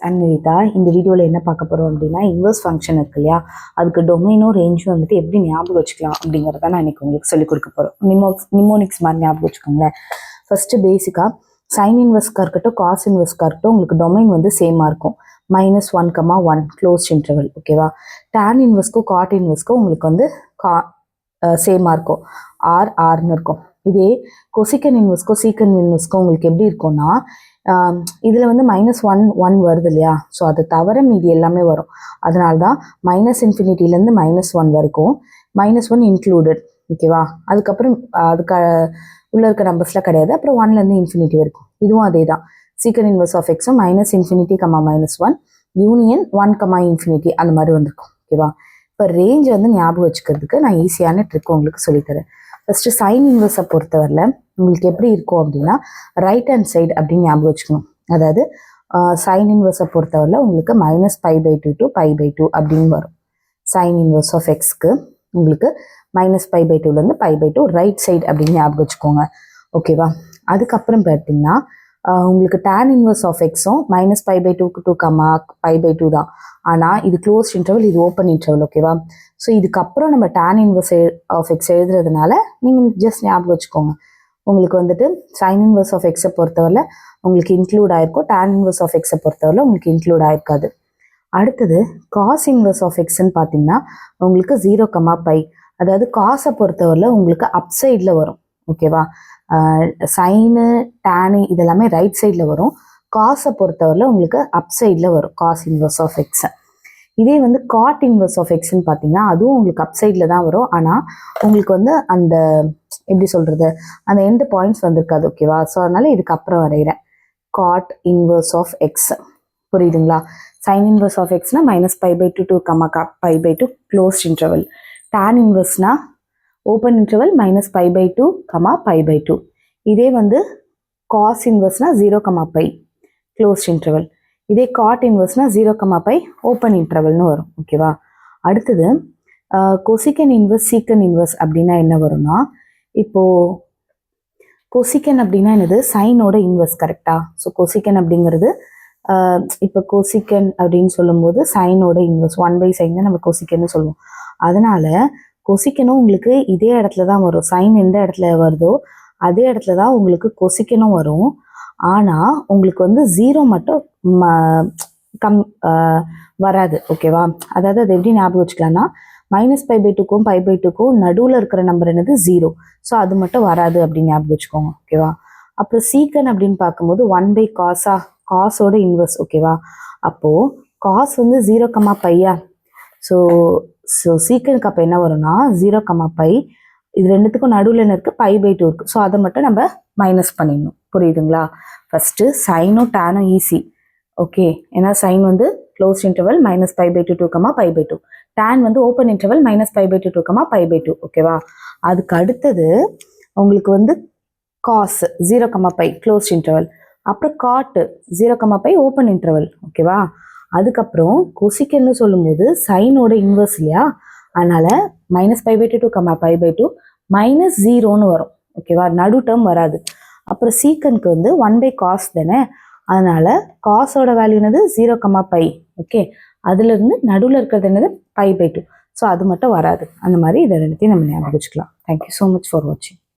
And Nivitha இந்த வீடியோவில் என்ன பார்க்க போகிறோம் அப்படின்னா இன்வர்ஸ் ஃபங்க்ஷன் இருக்கு இல்லையா, அதுக்கு டொமைனும் ரேஞ்சும் வந்துட்டு எப்படி ஞாபகம் வச்சுக்கலாம் அப்படிங்கிறத நான் இன்னைக்கு உங்களுக்கு சொல்லிக் கொடுக்க போகிறோம். நிமோனிக்ஸ் மாதிரி ஞாபகம் வச்சுக்கோங்களேன். ஃபர்ஸ்ட் பேசிக்காக சைன் இன்வர்ஸ்க்காக இருக்கட்டும் காஸ் இன்வர்ஸ்க்காக இருக்கட்டும் உங்களுக்கு டொமைன் வந்து சேமாக இருக்கும். -1, 1 க்ளோஸ் இன்டர்வல். ஓகேவா. டேன் இன்வர்ஸ்க்கும் காட் இன்வர்ஸ்க்கும் உங்களுக்கு வந்து சேமாக இருக்கும், ஆர்னு இருக்கும். இதே கொசிக்கன் இன்வர்ஸ்க்கும் சீக்கன் இன்வர்ஸ்க்கும் உங்களுக்கு எப்படி இருக்கும்னா இதில் வந்து -1 வருது இல்லையா, ஸோ அதை தவிர மீதி எல்லாமே வரும். அதனால தான் -∞ -1 வரைக்கும் -1 இன்க்ளூடட். ஓகேவா. அதுக்கப்புறம் அதுக்கு உள்ள இருக்க நம்பர்ஸ்லாம் கிடையாது. அப்புறம் 1 வரைக்கும் இதுவும் அதே தான். சீக்கன் இன்வர்ஸ் ஆஃப் எக்ஸும் -∞, -1 யூனியன் 1, அந்த மாதிரி வந்திருக்கும். ஓகேவா. இப்போ ரேஞ்ச் வந்து ஞாபகம் வச்சுக்கிறதுக்கு நான் ஈஸியான ட்ரிக் உங்களுக்கு சொல்லித்தரேன். ஃபஸ்ட்டு சைன் இன்வர்ஸை பொறுத்தவரையில் உங்களுக்கு எப்படி இருக்கும் அப்படின்னா ரைட் ஹேண்ட் சைடு அப்படின்னு ஞாபகம் வச்சுக்கணும். அதாவது சைன் இன்வர்ஸை பொறுத்தவரையில் உங்களுக்கு -π/2 to π/2 அப்படின்னு வரும். சைன் இன்வர்ஸ் ஆஃப் எக்ஸ்க்கு உங்களுக்கு -π/2லேருந்து π/2 ரைட் சைடு அப்படின்னு ஞாபகம் வச்சுக்கோங்க. ஓகேவா. அதுக்கப்புறம் பார்த்தீங்கன்னா உங்களுக்கு tan இன்வர்ஸ் ஆஃப் எக்ஸும் -π/2 to π/2 தான். ஆனால் இது க்ளோஸ் இன்டர்வல், இது ஓப்பன் இன்டர்வல். ஓகேவா. ஸோ இதுக்கப்புறம் நம்ம tan இன்வர்ஸ் ஆஃப் எக்ஸ் எழுதுறதுனால நீங்கள் ஜஸ்ட் ஞாபகம் வச்சுக்கோங்க. உங்களுக்கு வந்துட்டு சைன் இன்வர்ஸ் ஆஃப் எக்ஸை பொறுத்தவரை உங்களுக்கு இன்க்ளூட் ஆயிருக்கும், tan இன்வர்ஸ் ஆஃப் எக்ஸை பொறுத்தவரை உங்களுக்கு இன்க்ளூட் ஆயிருக்காது. அடுத்தது காஸ் இன்வர்ஸ் ஆஃப் எக்ஸ்ன்னு பார்த்தீங்கன்னா உங்களுக்கு 0, அதாவது காசை பொறுத்தவரை உங்களுக்கு அப் சைடில் வரும். ஓகேவா. சைனு டேனு இதெல்லாமே ரைட் சைடில் வரும். காசை பொறுத்தவரையில் உங்களுக்கு அப் சைடில் வரும் காஸ் இன்வர்ஸ் ஆஃப் எக்ஸை. இதே வந்து காட் இன்வர்ஸ் ஆஃப் எக்ஸ்ன்னு பார்த்தீங்கன்னா அதுவும் உங்களுக்கு அப் சைடில் தான் வரும். ஆனால் உங்களுக்கு வந்து அந்த எப்படி சொல்கிறது அந்த எண்டு பாயிண்ட்ஸ் வந்திருக்காது. ஓகேவா. ஸோ அதனால் இதுக்கு அப்புறம் வரைகிறேன். காட் இன்வர்ஸ் ஆஃப் எக்ஸ் புரியுதுங்களா. சைன் இன்வர்ஸ் ஆஃப் எக்ஸ்னால் -π/2 to π/2 க்ளோஸ்ட் இன்டர்வல். டேன் இன்வர்ஸ்னால் ஓப்பன் இன்டர்வல் -π/2, π/2. இதே வந்து காஸ் இன்வர்ஸ்னால் 0, க்ளோஸ்ட் இன்டர்வல். இதே காட் இன்வர்ஸ்னால் 0, ஓப்பன் இன்டர்வல்னு வரும். ஓகேவா. அடுத்தது கொசிக்கன் இன்வர்ஸ் சீக்கன் இன்வர்ஸ் அப்படின்னா என்ன வரும்னா, இப்போது கொசிக்கன் அப்படின்னா என்னது, சைனோட இன்வர்ஸ். கரெக்டா. ஸோ கொசிக்கன் அப்படிங்கிறது இப்போ கொசிக்கன் அப்படின்னு சொல்லும்போது சைனோட இன்வர்ஸ் 1/sin தான் நம்ம கொசிக்கன்னு சொல்லுவோம். அதனால கொசிக்கனும் உங்களுக்கு இதே இடத்துல தான் வரும். சைன் எந்த இடத்துல வருதோ அதே இடத்துல தான் உங்களுக்கு கொசிக்கனும் வரும். ஆனால் உங்களுக்கு வந்து 0 மட்டும் வராது. ஓகேவா. அதாவது அது எப்படி ஞாபகம் வச்சுக்கலாம்னா -π/2க்கும் π/2க்கும் நடுவில் இருக்கிற நம்பர் என்னது 0. ஸோ அது மட்டும் வராது அப்படின்னு ஞாபகம் வச்சுக்கோங்க. ஓகேவா. அப்புறம் சீக்கன் அப்படின்னு பார்க்கும்போது 1/cos, காசோட இன்வர்ஸ். ஓகேவா. அப்போது காஸ் வந்து 0, ஸோ சீக்கனுக்கு அப்போ என்ன வரும்னா 0, இது ரெண்டுத்துக்கும் நடுவில் என்ன இருக்குது, π/2 இருக்குது. ஸோ அதை மட்டும் நம்ம மைனஸ் பண்ணிடணும். புரியுதுங்களா. ஃபஸ்ட்டு சைனும் டேனும் ஈஸி. ஓகே. ஏன்னா சைன் வந்து க்ளோஸ் இன்டர்வல் -π/2 to π/2, டேன் வந்து ஓப்பன் இன்டர்வல் -π/2 to π/2. ஓகேவா. அதுக்கு அடுத்தது உங்களுக்கு வந்து காஸ் 0, க்ளோஸ் இன்டர்வல். அப்புறம் காட்டு 0, ஓப்பன் இன்டர்வல். ஓகேவா. அதுக்கப்புறம் கொசிக்கன்னு சொல்லும்போது சைனோட இன்வர்ஸ் இல்லையா, அதனால -π/2 to π/2 -0ன்னு வரும். ஓகேவா. நடு டேர்ம் வராது. அப்புறம் சீக்கனுக்கு வந்து 1/cos தானே, அதனால காசோட வேல்யூ என்னது 0, ஓகே. அதுலேருந்து நடுவில் இருக்கிறது என்னது π/2. ஸோ அது மட்டும் வராது. அந்த மாதிரி இதை ரெண்டுத்தையும் நம்ம ஞாபகம் வச்சுக்கலாம். தேங்க்யூ ஸோ மச் ஃபார் வாட்சிங்.